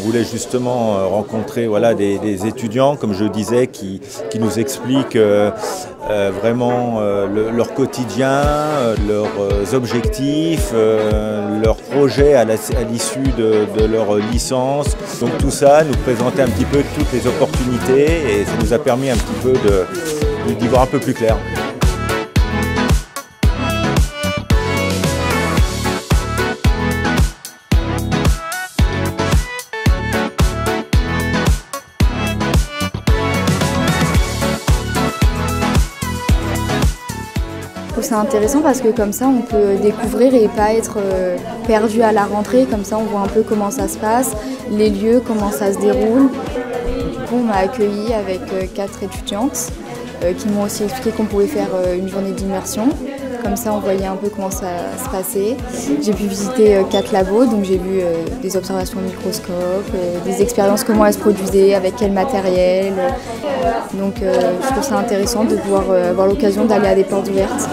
voulait justement rencontrer voilà, des étudiants, comme je disais, qui nous expliquent vraiment leur quotidien, leurs objectifs, leurs projets à l'issue de leur licence. Donc tout ça, nous présenter un petit peu toutes les opportunités et ça nous a permis un petit peu d'y voir un peu plus clair. C'est intéressant parce que comme ça on peut découvrir et pas être perdu à la rentrée, comme ça on voit un peu comment ça se passe, les lieux, comment ça se déroule. Du coup on m'a accueilli avec 4 étudiantes qui m'ont aussi expliqué qu'on pouvait faire une journée d'immersion. Comme ça on voyait un peu comment ça se passait. J'ai pu visiter 4 labos, donc j'ai vu des observations au microscope, des expériences comment elles se produisaient, avec quel matériel. Donc je trouve ça intéressant de pouvoir avoir l'occasion d'aller à des portes ouvertes.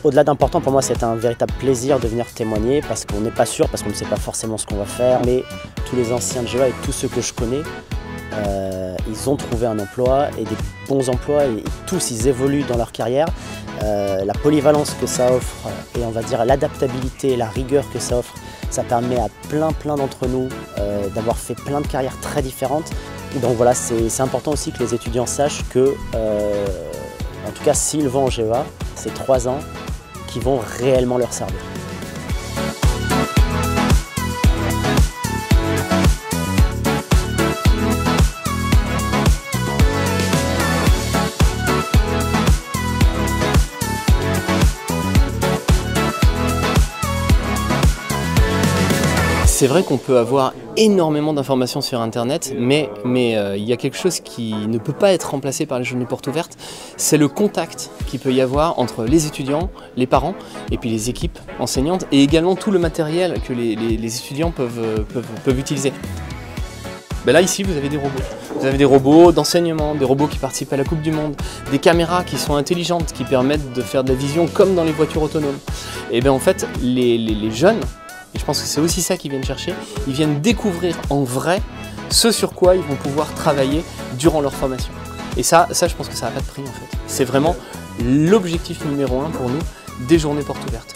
Au-delà d'important, pour moi, c'est un véritable plaisir de venir témoigner parce qu'on n'est pas sûr, parce qu'on ne sait pas forcément ce qu'on va faire. Mais tous les anciens de GEA et tous ceux que je connais, ils ont trouvé un emploi et des bons emplois et tous ils évoluent dans leur carrière. La polyvalence que ça offre et on va dire l'adaptabilité, la rigueur que ça offre, ça permet à plein d'entre nous d'avoir fait plein de carrières très différentes. Donc voilà, c'est important aussi que les étudiants sachent que, en tout cas s'ils vont en GEA, c'est 3 ans qui vont réellement leur servir. C'est vrai qu'on peut avoir énormément d'informations sur Internet, mais il y a quelque chose qui ne peut pas être remplacé par les journées portes ouvertes, c'est le contact qu'il peut y avoir entre les étudiants, les parents, et puis les équipes enseignantes, et également tout le matériel que les étudiants peuvent utiliser. Ben là, ici, vous avez des robots. Vous avez des robots d'enseignement, des robots qui participent à la Coupe du Monde, des caméras qui sont intelligentes, qui permettent de faire de la vision comme dans les voitures autonomes. Et bien en fait, les jeunes, et je pense que c'est aussi ça qu'ils viennent chercher, ils viennent découvrir en vrai ce sur quoi ils vont pouvoir travailler durant leur formation. Et ça je pense que ça n'a pas de prix en fait. C'est vraiment l'objectif numéro 1 pour nous des journées portes ouvertes.